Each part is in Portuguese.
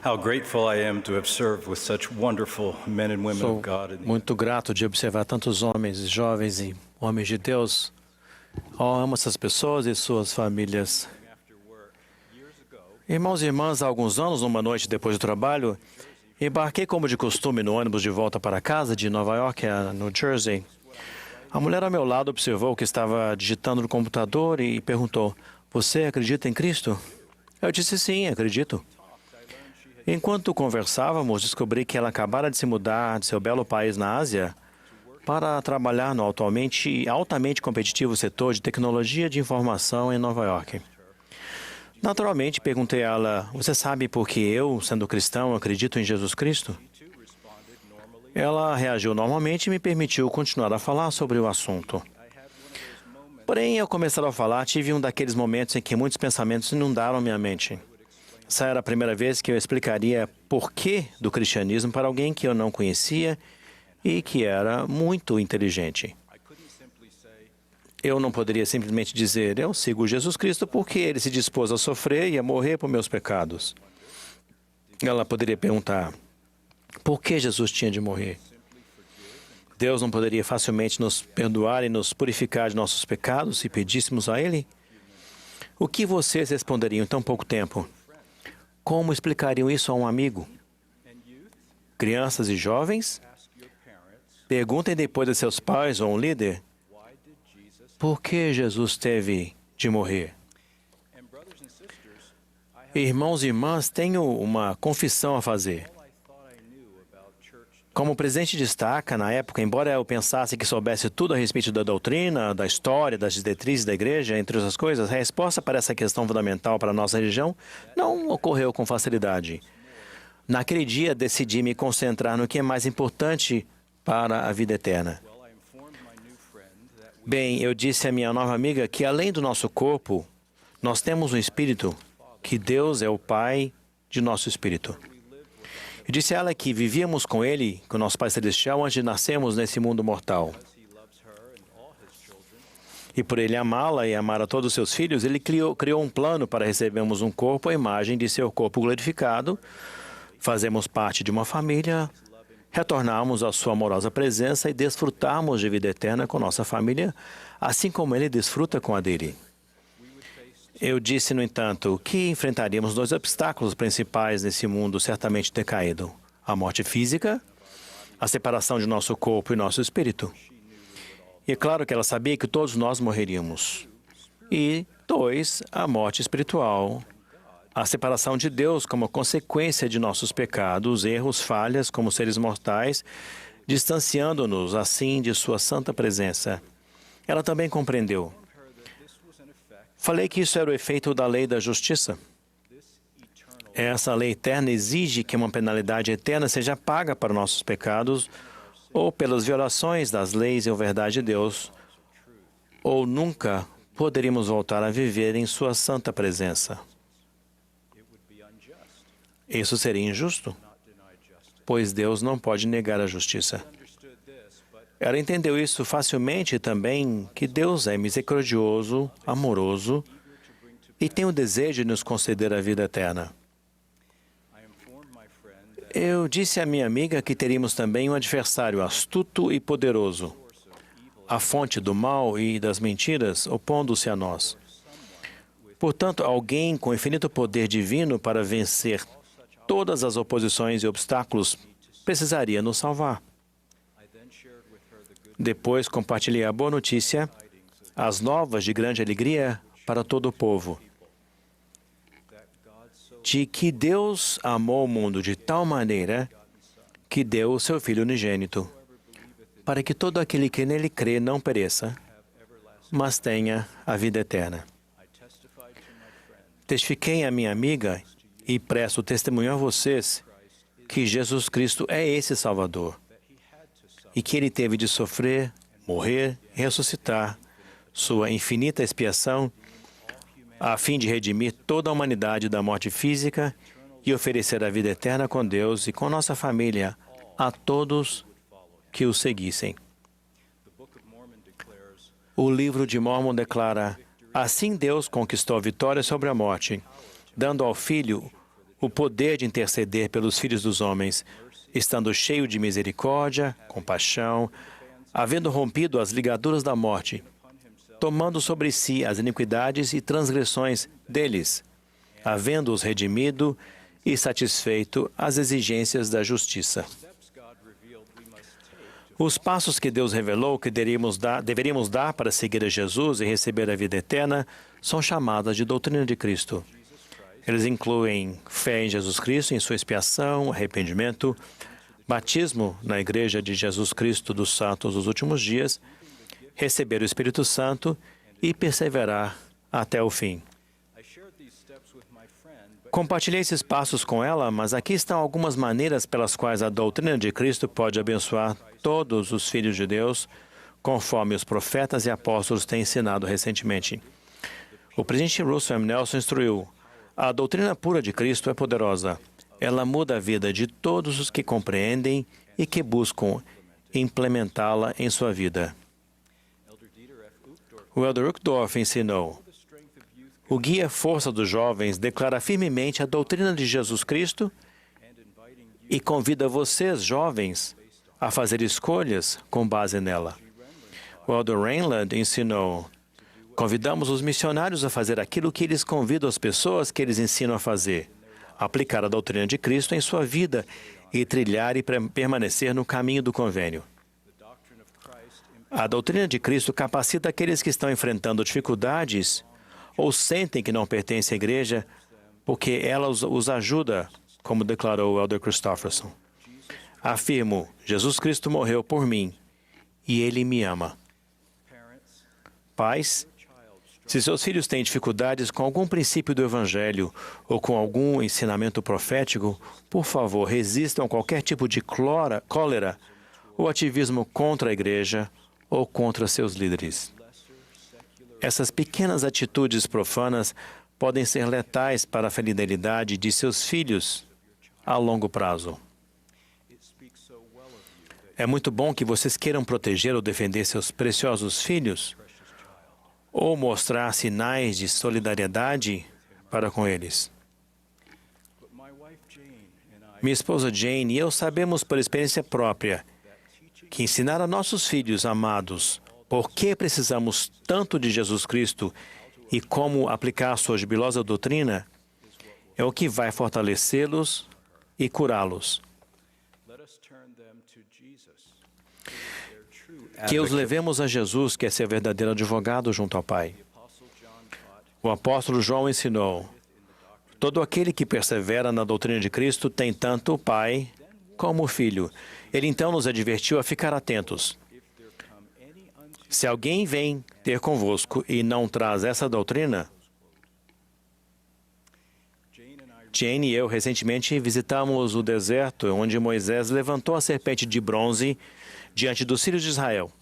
How grateful I am to have served with such wonderful men and women Sou of God. muito grato de observar tantos homens, jovens e homens de Deus. Amo essas pessoas e suas famílias. Irmãos e irmãs, há alguns anos, numa noite depois do trabalho, embarquei como de costume no ônibus de volta para casa de Nova York a New Jersey. A mulher ao meu lado observou que estava digitando no computador e perguntou: "Você acredita em Cristo?" Eu disse: "Sim, acredito." Enquanto conversávamos, descobri que ela acabara de se mudar de seu belo país na Ásia para trabalhar no altamente competitivo setor de tecnologia de informação em Nova York. Naturalmente, perguntei a ela: "Você sabe por que eu, sendo cristão, acredito em Jesus Cristo?" Ela reagiu normalmente e me permitiu continuar a falar sobre o assunto. Porém, ao começar a falar, tive um daqueles momentos em que muitos pensamentos inundaram minha mente. Essa era a primeira vez que eu explicaria porquê do cristianismo para alguém que eu não conhecia e que era muito inteligente. Eu não poderia simplesmente dizer: "Eu sigo Jesus Cristo porque ele se dispôs a sofrer e a morrer por meus pecados." Ela poderia perguntar: por que Jesus tinha de morrer? Deus não poderia facilmente nos perdoar e nos purificar de nossos pecados se pedíssemos a Ele? O que vocês responderiam em tão pouco tempo? Como explicariam isso a um amigo? Crianças e jovens? Perguntem depois a seus pais ou a um líder: por que Jesus teve de morrer? Irmãos e irmãs, tenho uma confissão a fazer. Como o presidente destaca, na época, embora eu pensasse que soubesse tudo a respeito da doutrina, da história, das diretrizes da igreja, entre outras coisas, a resposta para essa questão fundamental para a nossa religião não ocorreu com facilidade. Naquele dia, decidi me concentrar no que é mais importante para a vida eterna. Bem, eu disse à minha nova amiga que, além do nosso corpo, nós temos um espírito, que Deus é o Pai de nosso espírito. Eu disse a ela que vivíamos com Ele, com nosso Pai Celestial, antes de nascermos nesse mundo mortal. E por Ele amá-la e amar a todos os seus filhos, Ele criou um plano para recebermos um corpo à imagem de seu corpo glorificado, fazermos parte de uma família, retornarmos à sua amorosa presença e desfrutarmos de vida eterna com nossa família, assim como Ele desfruta com a dele. Eu disse, no entanto, que enfrentaríamos dois obstáculos principais nesse mundo certamente decaído: a morte física, a separação de nosso corpo e nosso espírito. E é claro que ela sabia que todos nós morreríamos. E, dois, a morte espiritual, a separação de Deus como consequência de nossos pecados, erros, falhas como seres mortais, distanciando-nos, assim, de sua santa presença. Ela também compreendeu. Falei que isso era o efeito da lei da justiça. Essa lei eterna exige que uma penalidade eterna seja paga para nossos pecados ou pelas violações das leis e a verdade de Deus, ou nunca poderíamos voltar a viver em sua santa presença. Isso seria injusto, pois Deus não pode negar a justiça. Ela entendeu isso facilmente também, que Deus é misericordioso, amoroso e tem o desejo de nos conceder a vida eterna. Eu disse à minha amiga que teríamos também um adversário astuto e poderoso, a fonte do mal e das mentiras, opondo-se a nós. Portanto, alguém com infinito poder divino para vencer todas as oposições e obstáculos precisaria nos salvar. Depois compartilhei a boa notícia, as novas de grande alegria para todo o povo, de que Deus amou o mundo de tal maneira que deu o seu Filho unigênito, para que todo aquele que nele crê não pereça, mas tenha a vida eterna. Testifiquei à minha amiga e presto testemunho a vocês que Jesus Cristo é esse Salvador, e que Ele teve de sofrer, morrer e ressuscitar, sua infinita expiação, a fim de redimir toda a humanidade da morte física e oferecer a vida eterna com Deus e com nossa família a todos que o seguissem. O livro de Mórmon declara: assim Deus conquistou a vitória sobre a morte, dando ao Filho o poder de interceder pelos filhos dos homens, estando cheio de misericórdia, compaixão, havendo rompido as ligaduras da morte, tomando sobre si as iniquidades e transgressões deles, havendo-os redimido e satisfeito as exigências da justiça. Os passos que Deus revelou que deveríamos dar para seguir a Jesus e receber a vida eterna são chamadas de doutrina de Cristo. Eles incluem fé em Jesus Cristo, em sua expiação, arrependimento, batismo na Igreja de Jesus Cristo dos Santos dos Últimos Dias, receber o Espírito Santo e perseverar até o fim. Compartilhei esses passos com ela, mas aqui estão algumas maneiras pelas quais a doutrina de Cristo pode abençoar todos os filhos de Deus, conforme os profetas e apóstolos têm ensinado recentemente. O presidente Russell M. Nelson instruiu: a doutrina pura de Cristo é poderosa. Ela muda a vida de todos os que compreendem e que buscam implementá-la em sua vida. O Elder Uchtdorf ensinou: o guia força dos jovens declara firmemente a doutrina de Jesus Cristo e convida vocês, jovens, a fazer escolhas com base nela. O Elder Rainland ensinou: convidamos os missionários a fazer aquilo que eles convidam as pessoas que eles ensinam a fazer, aplicar a doutrina de Cristo em sua vida e trilhar e permanecer no caminho do convênio. A doutrina de Cristo capacita aqueles que estão enfrentando dificuldades ou sentem que não pertencem à igreja, porque ela os ajuda, como declarou o Elder Christofferson. Afirmo: Jesus Cristo morreu por mim e Ele me ama. Pais, se seus filhos têm dificuldades com algum princípio do Evangelho ou com algum ensinamento profético, por favor, resistam a qualquer tipo de cólera ou ativismo contra a igreja ou contra seus líderes. Essas pequenas atitudes profanas podem ser letais para a fidelidade de seus filhos a longo prazo. É muito bom que vocês queiram proteger ou defender seus preciosos filhos ou mostrar sinais de solidariedade para com eles. Minha esposa Jane e eu sabemos por experiência própria que ensinar a nossos filhos amados por que precisamos tanto de Jesus Cristo e como aplicar sua jubilosa doutrina é o que vai fortalecê-los e curá-los. Que os levemos a Jesus, que é seu verdadeiro advogado junto ao Pai. O apóstolo João ensinou: todo aquele que persevera na doutrina de Cristo tem tanto o Pai como o Filho. Ele então nos advertiu a ficar atentos. Se alguém vem ter convosco e não traz essa doutrina... Jane e eu recentemente visitamos o deserto onde Moisés levantou a serpente de bronze diante dos filhos de Israel.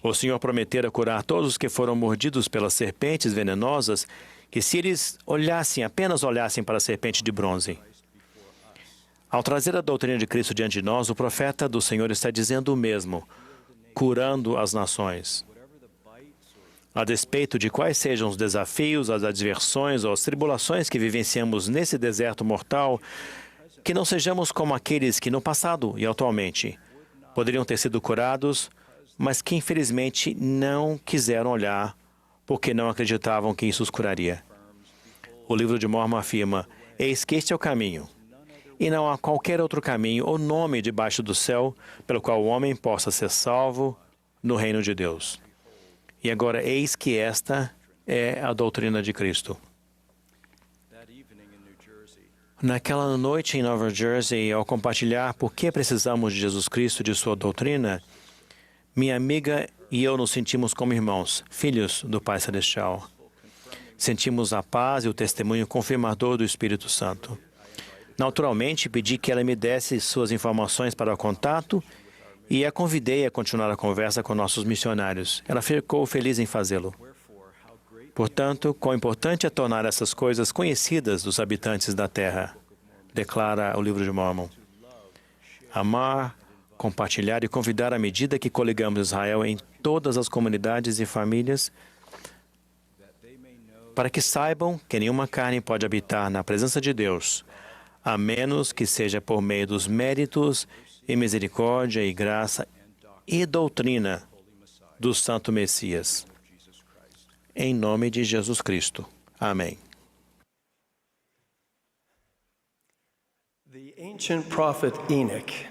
O Senhor prometera curar todos os que foram mordidos pelas serpentes venenosas, que se eles apenas olhassem para a serpente de bronze. Ao trazer a doutrina de Cristo diante de nós, o profeta do Senhor está dizendo o mesmo, curando as nações. A despeito de quais sejam os desafios, as adversões ou as tribulações que vivenciamos nesse deserto mortal, que não sejamos como aqueles que no passado e atualmente poderiam ter sido curados, mas que infelizmente não quiseram olhar porque não acreditavam que isso os curaria. O livro de Mormon afirma: eis que este é o caminho, e não há qualquer outro caminho ou nome debaixo do céu pelo qual o homem possa ser salvo no reino de Deus. E agora, eis que esta é a doutrina de Cristo. Naquela noite em Nova Jersey, ao compartilhar por que precisamos de Jesus Cristo e de sua doutrina, minha amiga e eu nos sentimos como irmãos, filhos do Pai Celestial. Sentimos a paz e o testemunho confirmador do Espírito Santo. Naturalmente, pedi que ela me desse suas informações para o contato e a convidei a continuar a conversa com nossos missionários. Ela ficou feliz em fazê-lo. Portanto, quão importante é tornar essas coisas conhecidas dos habitantes da terra, declara o livro de Mormon. Amar, compartilhar e convidar à medida que coligamos Israel em todas as comunidades e famílias, para que saibam que nenhuma carne pode habitar na presença de Deus, a menos que seja por meio dos méritos e misericórdia e graça e doutrina do Santo Messias. Em nome de Jesus Cristo. Amém. The ancient prophet Enoch